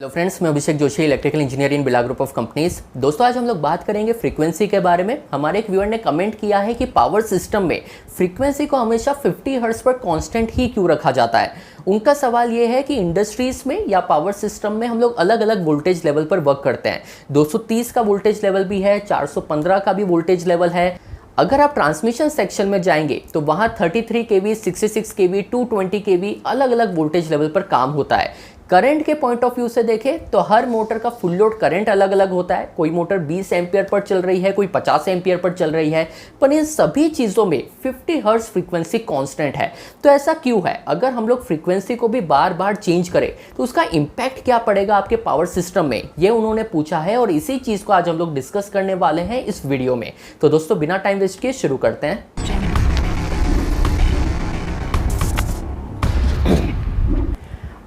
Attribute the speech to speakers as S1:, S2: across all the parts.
S1: Hello friends, मैं अभिषेक Joshi, electrical engineer इन बिला group of companies. दोस्तों, आज हम लोग बात करेंगे फ्रीक्वेंसी के बारे में। हमारे एक व्यूअर ने कमेंट किया है कि पावर सिस्टम में फ्रीक्वेंसी को हमेशा 50 हर्ट्ज पर कांस्टेंट ही क्यों रखा जाता है। उनका सवाल ये है कि इंडस्ट्रीज में या पावर सिस्टम में हम लोग अलग अलग वोल्टेज लेवल पर वर्क करते हैं। 230 का वोल्टेज लेवल भी है, 415 का भी वोल्टेज लेवल है। अगर आप ट्रांसमिशन सेक्शन में जाएंगे तो वहाँ 33 kV, 66 kV, 220 kV अलग अलग वोल्टेज लेवल पर काम होता है। करंट के पॉइंट ऑफ व्यू से देखें तो हर मोटर का फुल लोड करंट अलग अलग होता है। कोई मोटर 20 एम्पियर पर चल रही है, कोई 50 एम्पियर पर चल रही है, पर इन सभी चीज़ों में 50 हर्ट्ज फ्रीक्वेंसी कांस्टेंट है। तो ऐसा क्यों है? अगर हम लोग फ्रीक्वेंसी को भी बार बार चेंज करें तो उसका इम्पैक्ट क्या पड़ेगा आपके पावर सिस्टम में, ये उन्होंने पूछा है और इसी चीज़ को आज हम लोग डिस्कस करने वाले हैं इस वीडियो में। तो दोस्तों, बिना टाइम वेस्ट किए शुरू करते हैं।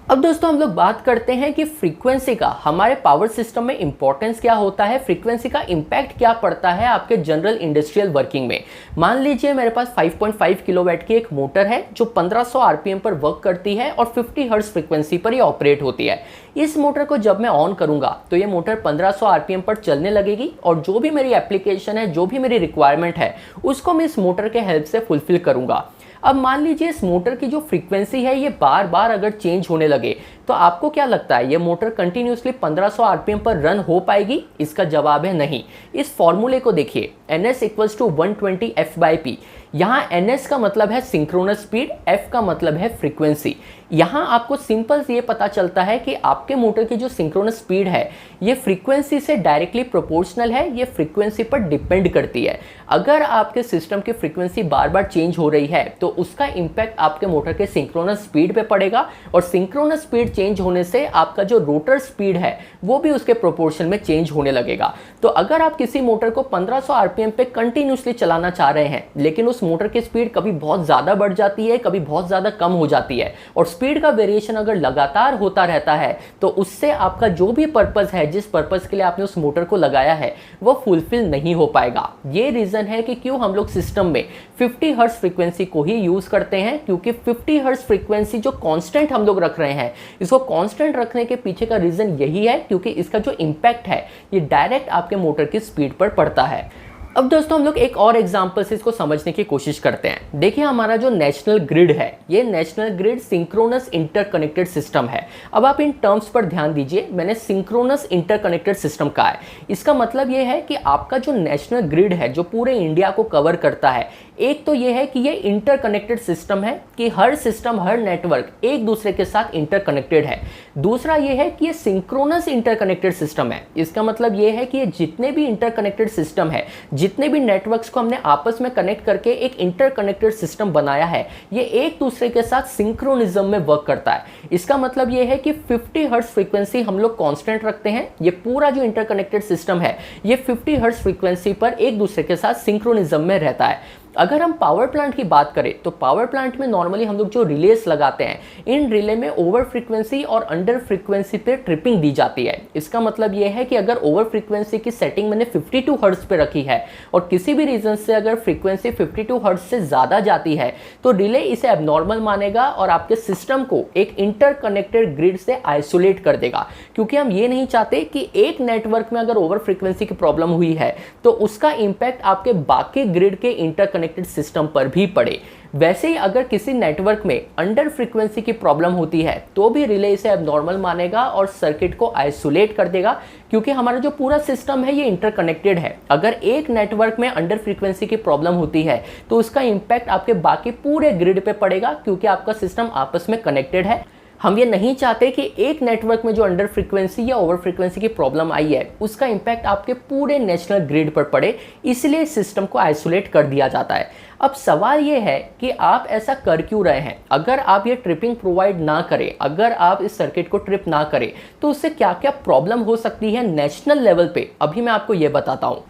S1: अब दोस्तों, हम लोग बात करते हैं कि फ्रीक्वेंसी का हमारे पावर सिस्टम में इंपॉर्टेंस क्या होता है, फ्रीक्वेंसी का इंपैक्ट क्या पड़ता है आपके जनरल इंडस्ट्रियल वर्किंग में। मान लीजिए मेरे पास 5.5 किलोवाट की एक मोटर है जो 1500 आरपीएम पर वर्क करती है और 50 हर्ट्ज फ्रीक्वेंसी पर ही ऑपरेट होती है। इस मोटर को जब मैं ऑन करूंगा तो ये मोटर 1500 आरपीएम पर चलने लगेगी और जो भी मेरी एप्लीकेशन है, जो भी मेरी रिक्वायरमेंट है, उसको मैं इस मोटर के हेल्प से फुलफिल करूंगा। अब मान लीजिए इस मोटर की जो फ्रीक्वेंसी है ये बार बार अगर चेंज होने लगे तो आपको क्या लगता है, ये मोटर कंटिन्यूसली 1500 आरपीएम पर रन हो पाएगी? इसका जवाब है नहीं। इस फॉर्मूले को देखिए, NS = 120 F/P। यहाँ NS का मतलब है सिंक्रोनस स्पीड, F का मतलब है फ्रीक्वेंसी। यहाँ आपको सिंपल से ये पता चलता है कि आपके मोटर की जो सिंक्रोनस स्पीड है ये फ्रीक्वेंसी से डायरेक्टली प्रोपोर्शनल है, ये फ्रीक्वेंसी पर डिपेंड करती है। अगर आपके सिस्टम की फ्रीक्वेंसी बार बार चेंज हो रही है तो उसका इम्पैक्ट आपके मोटर के सिंक्रोनस स्पीड पे पड़ेगा और सिंक्रोनस स्पीड चेंज होने से आपका जो रोटर स्पीड है वो भी उसके प्रोपोर्शन में चेंज होने लगेगा। तो अगर आप किसी मोटर को 1500 आरपीएम पे कंटिन्यूसली चलाना चाह रहे हैं लेकिन उस मोटर की स्पीड कभी बहुत ज़्यादा बढ़ जाती है, कभी बहुत ज़्यादा कम हो जाती है और स्पीड का वेरिएशन अगर लगातार होता रहता है तो उससे आपका जो भी पर्पस है, जिस पर्पस के लिए आपने उस मोटर को लगाया है, वो फुलफिल नहीं हो पाएगा। ये रीज़न है कि क्यों हम लोग सिस्टम में 50 हर्ट्ज फ्रीक्वेंसी को ही यूज़ करते हैं, क्योंकि 50 हर्ट्ज फ्रीक्वेंसी जो कांस्टेंट हम लोग रख रहे हैं, इसको कांस्टेंट रखने के पीछे का रीज़न यही है क्योंकि इसका जो इम्पैक्ट है ये डायरेक्ट आपके मोटर की स्पीड पर पड़ता है। अब दोस्तों, हम लोग एक और एग्जांपल से इसको समझने की कोशिश करते हैं। देखिए, हमारा जो नेशनल ग्रिड है, ये national grid synchronous interconnected system है। अब आप इन टर्म्स पर ध्यान दीजिए, मैंने सिंक्रोनस इंटरकनेक्टेड सिस्टम कहा है। इसका मतलब ये है कि आपका जो नेशनल ग्रिड है जो पूरे इंडिया को कवर करता है, एक तो ये है कि ये इंटरकनेक्टेड सिस्टम है कि हर सिस्टम, हर नेटवर्क एक दूसरे के साथ इंटरकनेक्टेड है। दूसरा ये है कि ये सिंक्रोनस इंटरकनेक्टेड सिस्टम है। इसका मतलब ये है कि ये जितने भी इंटरकनेक्टेड सिस्टम है, जितने भी नेटवर्क्स को हमने आपस में कनेक्ट करके एक इंटरकनेक्टेड सिस्टम बनाया है, ये एक दूसरे के साथ सिंक्रोनिज्म में वर्क करता है। इसका मतलब ये है कि 50 हर्ट्ज फ्रीक्वेंसी हम लोग कांस्टेंट रखते हैं। ये पूरा जो इंटरकनेक्टेड सिस्टम है ये 50 हर्ट्ज फ्रीक्वेंसी पर एक दूसरे के साथ सिंक्रोनिज्म में रहता है। अगर हम पावर प्लांट की बात करें तो पावर प्लांट में नॉर्मली हम लोग जो रिलेस लगाते हैं, इन रिले में ओवर फ्रीक्वेंसी और अंडर फ्रीक्वेंसी पे ट्रिपिंग दी जाती है। इसका मतलब ये है कि अगर ओवर फ्रीक्वेंसी की सेटिंग मैंने 52 हर्ट्ज पे रखी है और किसी भी रीजन से अगर फ्रीक्वेंसी 52 हर्ट्ज से ज़्यादा जाती है तो रिले इसे एबनॉर्मल मानेगा और आपके सिस्टम को एक इंटरकनेक्टेड ग्रिड से आइसोलेट कर देगा, क्योंकि हम ये नहीं चाहते कि एक नेटवर्क में अगर ओवर फ्रीक्वेंसी की प्रॉब्लम हुई है तो उसका इम्पैक्ट आपके बाकी ग्रिड के इंटरकनेक्टेड सिस्टम पर भी पड़े। वैसे ही अगर किसी नेटवर्क में अंडर फ्रीक्वेंसी की प्रॉब्लम होती है तो भी रिले इसे एबनॉर्मल मानेगा और सर्किट को आइसोलेट कर देगा, क्योंकि हमारा जो पूरा सिस्टम है ये इंटरकनेक्टेड है। अगर एक नेटवर्क में अंडर फ्रीक्वेंसी की प्रॉब्लम होती है तो उसका इंपैक्ट आपके बाकी पूरे ग्रिड पे पड़ेगा, क्योंकि आपका सिस्टम आपस में कनेक्टेड है। हम ये नहीं चाहते कि एक नेटवर्क में जो अंडर फ्रीक्वेंसी या ओवर फ्रीक्वेंसी की प्रॉब्लम आई है उसका इम्पैक्ट आपके पूरे नेशनल ग्रिड पर पड़े, इसलिए इस सिस्टम को आइसोलेट कर दिया जाता है। अब सवाल ये है कि आप ऐसा कर क्यों रहे हैं? अगर आप ये ट्रिपिंग प्रोवाइड ना करें, अगर आप इस सर्किट को ट्रिप ना करें तो उससे क्या क्या प्रॉब्लम हो सकती है नेशनल लेवल पे, अभी मैं आपको ये बताता हूँ।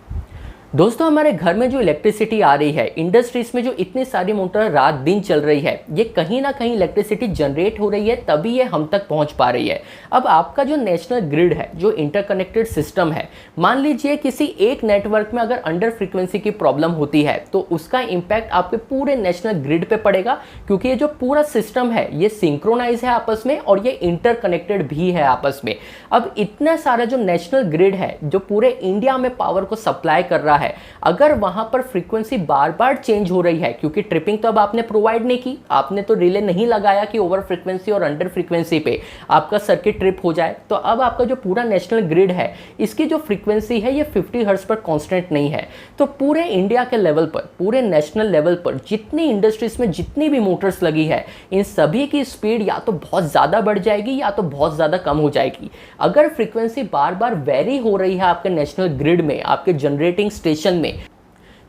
S1: दोस्तों हमारे घर में जो इलेक्ट्रिसिटी आ रही है, इंडस्ट्रीज में जो इतनी सारी मोटर रात दिन चल रही है, ये कहीं ना कहीं इलेक्ट्रिसिटी जनरेट हो रही है, तभी ये हम तक पहुंच पा रही है। अब आपका जो नेशनल ग्रिड है, जो इंटरकनेक्टेड सिस्टम है, मान लीजिए किसी एक नेटवर्क में अगर अंडर फ्रीक्वेंसी की प्रॉब्लम होती है तो उसका इंपैक्ट आपके पूरे नेशनल ग्रिड पे पड़ेगा, क्योंकि ये जो पूरा सिस्टम है ये सिंक्रोनाइज है आपस में और ये इंटरकनेक्टेड भी है आपस में। अब इतना सारा जो नेशनल ग्रिड है, जो पूरे इंडिया में पावर को सप्लाई कर रहा है, अगर वहां पर फ्रीक्वेंसी बार बार चेंज हो रही है, क्योंकि ट्रिपिंग तो अब आपने प्रोवाइड नहीं की, आपने तो रिले नहीं लगाया कि ओवर फ्रीक्वेंसी और अंडर फ्रीक्वेंसी पे आपका सर्किट ट्रिप हो जाए, तो अब आपका जो पूरा नेशनल ग्रिड है इसकी जो फ्रीक्वेंसी है ये 50 हर्ट्ज पर कांस्टेंट नहीं है। तो पूरे इंडिया के लेवल पर, पूरे नेशनल लेवल पर जितनी इंडस्ट्रीज में जितनी भी मोटर्स लगी है, इन सभी की स्पीड या तो बहुत ज्यादा बढ़ जाएगी या तो बहुत ज्यादा कम हो जाएगी। अगर फ्रीक्वेंसी बार बार वेरी हो रही है आपके नेशनल ग्रिड में, आपके जनरेटिंग स्टेशन में,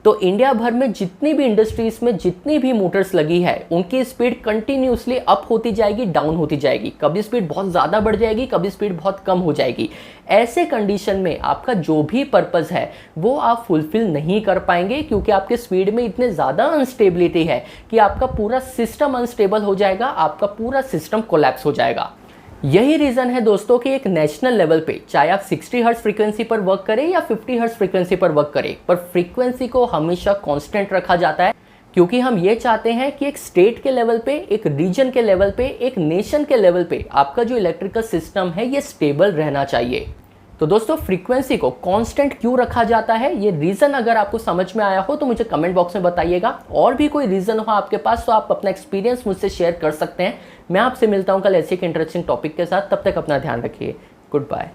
S1: तो इंडिया भर में जितनी भी इंडस्ट्रीज में जितनी भी मोटर्स लगी है उनकी स्पीड कंटिन्यूसली अप होती जाएगी, डाउन होती जाएगी। कभी स्पीड बहुत ज़्यादा बढ़ जाएगी, कभी स्पीड बहुत कम हो जाएगी। ऐसे कंडीशन में आपका जो भी पर्पस है वो आप फुलफिल नहीं कर पाएंगे, क्योंकि आपके स्पीड में इतने ज़्यादा अनस्टेबिलिटी है कि आपका पूरा सिस्टम अनस्टेबल हो जाएगा, आपका पूरा सिस्टम कोलैप्स हो जाएगा। यही रीज़न है दोस्तों कि एक नेशनल लेवल पे चाहे आप 60 हर्ट्ज फ्रीक्वेंसी पर वर्क करें या 50 हर्ट्ज फ्रीक्वेंसी पर वर्क करें, पर फ्रीक्वेंसी को हमेशा कांस्टेंट रखा जाता है, क्योंकि हम ये चाहते हैं कि एक स्टेट के लेवल पे, एक रीजन के लेवल पे, एक नेशन के लेवल पे आपका जो इलेक्ट्रिकल सिस्टम है ये स्टेबल रहना चाहिए। तो दोस्तों फ्रीक्वेंसी को कांस्टेंट क्यों रखा जाता है, ये रीज़न अगर आपको समझ में आया हो तो मुझे कमेंट बॉक्स में बताइएगा। और भी कोई रीज़न हो आपके पास तो आप अपना एक्सपीरियंस मुझसे शेयर कर सकते हैं। मैं आपसे मिलता हूं कल ऐसे एक इंटरेस्टिंग टॉपिक के साथ। तब तक अपना ध्यान रखिए। Good bye.